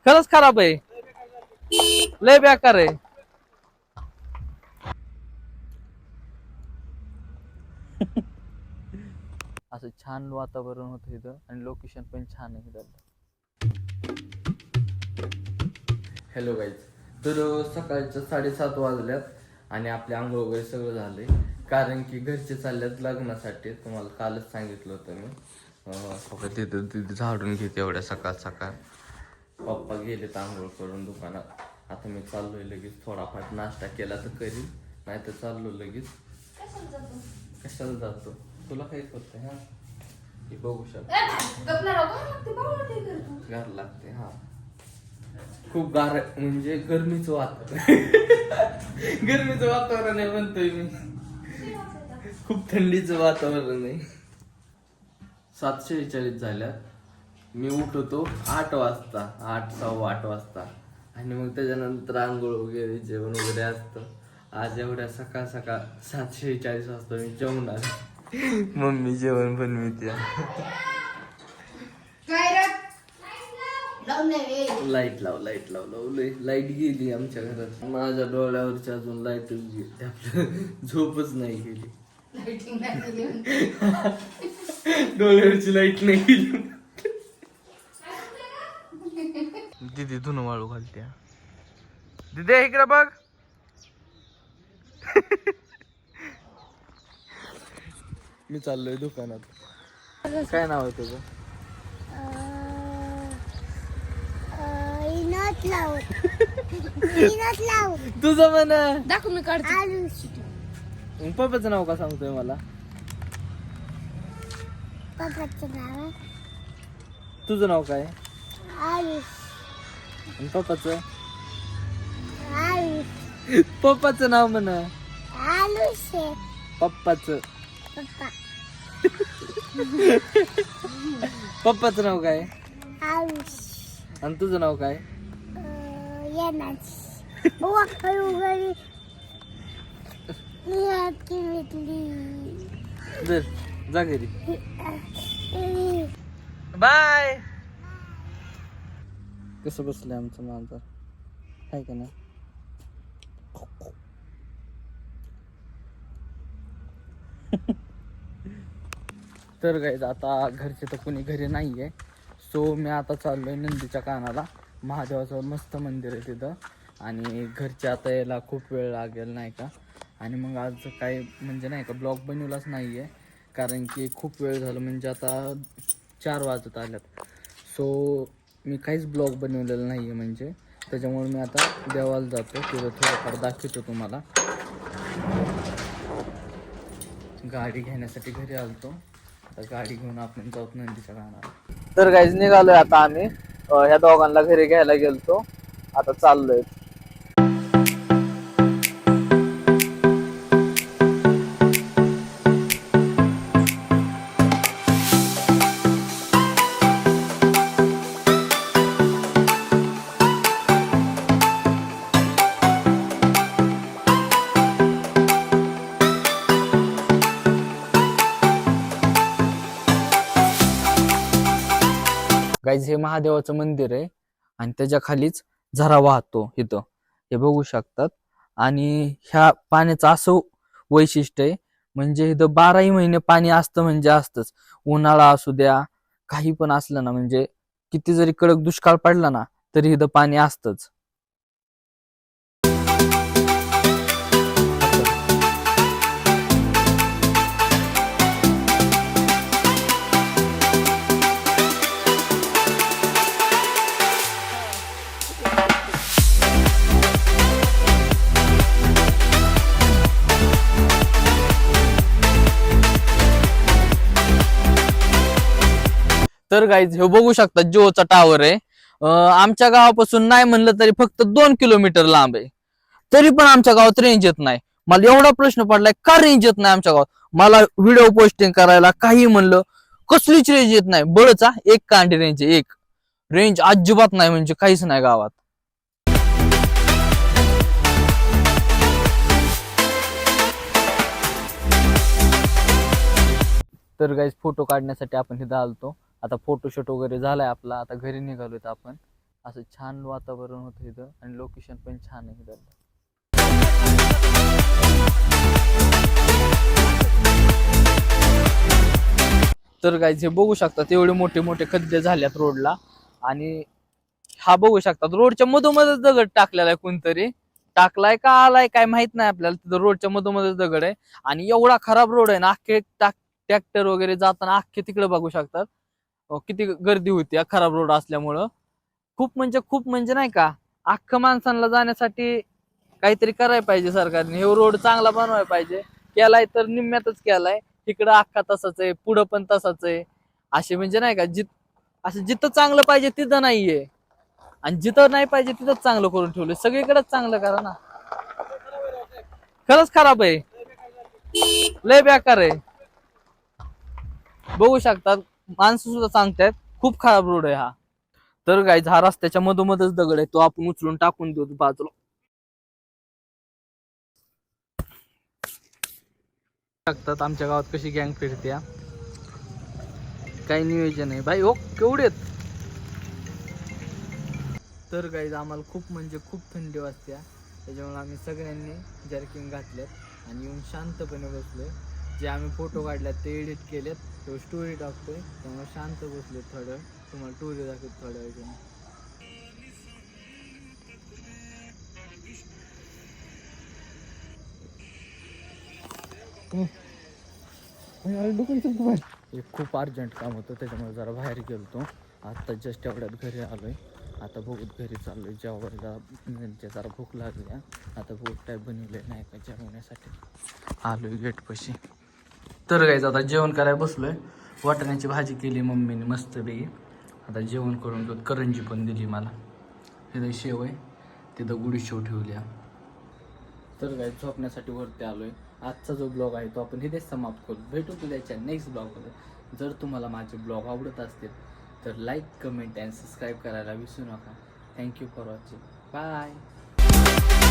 खरंच खराब आहे, लय बेकार आहे. असं छान वातावरण होतं इथं आणि लोकेशन पण छान आहे इथं. हॅलो गाईज, तर सकाळच्या 7:30 वाजल्यात आणि आपले आंघोळ वगैरे सगळं झालंय. कारण की घरचे चालल्यात लग्नासाठी, तुम्हाला कालच सांगितलं होतं मी. तिथे तिथे झाडून घेते एवढ्या सकाळ सकाळ. पप्पा गेलेत आंघोळ करून दुकानात. आता मी चाललोय लगेच, थोडाफार नाश्ता केला तर करीन, नाही तर चाललो लगेच. कशाला जातो तुला काय करते? हा हे बघू शकतो, गार लागते. हा खूप गार म्हणजे गरमीचं वातावरण. गरमीचं वातावरण आहे म्हणतोय मी, खूप थंडीचं वातावरण आहे. 7:46 झाल्यात. मी उठवतो 8 वाजता, 8 सव्वा 8 वाजता, आणि मग त्याच्यानंतर आंघोळ वगैरे जेवण वगैरे असतं. आज एवढ्या सकाळ सकाळ 7:46 वाजता मी जेवणार. मम्मी जेवण बनविते. लाईट लाव, लाईट लाव, लावलंय. लाईट गेली आमच्या घरात. माझ्या डोळ्यावरची अजून लाईटच गेली, आपलं झोपच नाही गेली. डोळ्यावरची लाईट नाही गेली. दीदी धुन वाळू घालते. दीदी इकडे बघ. मी चाललोय दुकानात. काय नाव आहे तुझं? तुझं म्हणा. दाखव मी काढते. पप्पाचं नाव का सांगतोय मला? पप्पाचं नाव तुझं नाव काय? आयुष. आणि पप्पाचं? आयुष. पप्पाचं नाव म्हणा. आयुष आहे. पप्पाचं. पप्पा. पप्पाचं नाव काय? आयुष. आणि तुझं नाव काय? येनाच. वगैरे जर जा घरी. बाय. कसं बसलंय आमचं मांजर, आहे का नाही? तर गाईज आता घरचे तर कोणी घरी नाहीये, सो मी आता चाललोय नंदीच्या कानाला. महादेवाचं मस्त मंदिर आहे तिथं, आणि घरचे आता यायला खूप वेळ लागेल नाही का. आणि मग आज काय म्हणजे नाही का ब्लॉग बनवलाच नाही आहे, कारण की खूप वेळ झालं, म्हणजे आता 4 वाजत आल्यात. सो मी काहीच ब्लॉग बनवलेलं नाही आहे, म्हणजे त्याच्यामुळे मी आता देवाला जातो, तिथं थोडंफार दाखवतो तुम्हाला. गाडी घेण्यासाठी घरी आलतो, आता गाडी घेऊन आपण जाऊत नंदीच्या कानाला. तर गाईज निघालोय आता आम्ही. ह्या दोघांना घरी घ्यायला गेलतो, आता चाललोय. गाईज हे महादेवाचं मंदिर आहे, आणि त्याच्या खालीच झरा वाहतो इथं, हे बघू शकतात. आणि ह्या पाण्याचं असं वैशिष्ट्य आहे, म्हणजे इथं 12ही महिने पाणी असतं, म्हणजे असतंच. उन्हाळा असू द्या, काही पण असलं ना, म्हणजे किती जरी कडक दुष्काळ पडला ना, तरी इथं पाणी असतंच. तर गाईज हे बघू शकता, जिओचा टावर आहे. आमच्या गावापासून नाही म्हणलं तरी फक्त 2 किलोमीटर लांब आहे, तरी पण आमच्या गावात रेंज येत नाही. मला एवढा प्रश्न पडलाय, का रेंज येत नाही आमच्या गावात. मला व्हिडिओ पोस्टिंग करायला काही म्हणलं, कसलीच रेंज येत नाही. बळचा एक कांडी रेंज, एक रेंज अजिबात नाही, म्हणजे काहीच नाही गावात. तर गाईज फोटो काढण्यासाठी आपण इथं आलतो. आता फोटोशूट वगैरे झालाय आपला, आता घरी निघालोय आपण. असं छान वातावरण होतं इथं आणि लोकेशन पण छान आहे इथं. तर गाईज हे बघू शकतात एवढे मोठे मोठे खड्डे झाल्यात रोडला आणि हा बघू शकतात रोडच्या मधोमधच दगड टाकलेला आहे कोणतरी टाकलाय का आलाय काय माहित नाही आपल्याला तिथं रोडच्या मधोमधच दगड आहे आणि एवढा खराब रोड आहे ना अख्खे ट्रॅक्टर वगैरे जाताना अख्खे तिकडे बघू शकतात किती गर्दी होती या खराब रोड असल्यामुळं खूप म्हणजे नाही का अख्खं माणसांना जाण्यासाठी काहीतरी करायला पाहिजे सरकारने हे रोड चांगला बनवायला पाहिजे केलाय तर निम्म्यातच केलाय तिकडं अख्खा तसाच आहे पुढं पण तसाच आहे असे म्हणजे नाही का असं जिथं चांगलं पाहिजे तिथं नाहीये आणि जिथं नाही पाहिजे तिथंच चांगलं करून ठेवलं सगळीकडेच चांगलं करा ना खरंच खराब आहे लय बेकार आहे बघू शकतात माणसं सुद्धा सांगतायत खूप खराब रोड आहे हा तर गाईज हा रस्त्याच्या मधोमधच दगड आहे तो आपण उचलून टाकून देऊ बाजूला शकतात आमच्या गावात कशी गँग फिरते काही नियोजन आहे भाई हो केवढे आहेत तर गाईज आम्हाला खूप म्हणजे खूप थंडी वाजते त्याच्यामुळे आम्ही सगळ्यांनी जर्किंग घातल्यात आणि येऊन शांतपणे बसलोय जे आम्ही फोटो काढल्यात ते एडिट केलेत तो स्टोरी टाकतोय त्यामुळे शांत बसलोय थोडं तुम्हाला स्टोरी दाखवत थोड्या वेळाने एक खूप अर्जंट काम होतं त्याच्यामुळे जरा बाहेर गेलतो आता जस्ट एवढ्यात घरी आलोय आता बघूत घरी चाललोय जेवायला म्हणजे जरा भूक लागली आता भूक टाईप बनवले नाही का जेवण्यासाठी आलोय गेटपाशी तर गाईज आता जेवण करायला बसलोय वाटाण्याची भाजी केली मम्मीने मस्तपैकी आता जेवण करून घेऊ करंजी पण दिली मला तिथं शेव आहे तिथं गुढी शेव ठेवली तर गाईज झोपण्यासाठी वरती आलोय आजचा जो ब्लॉग आहे तो आपण इथेच समाप्त करू भेटू तुझ्याच्या नेक्स्ट ब्लॉगमध्ये जर तुम्हाला माझे ब्लॉग आवडत असतील तर लाईक कमेंट अँड सबस्क्राईब करायला विसरू नका थँक्यू फॉर वॉचिंग बाय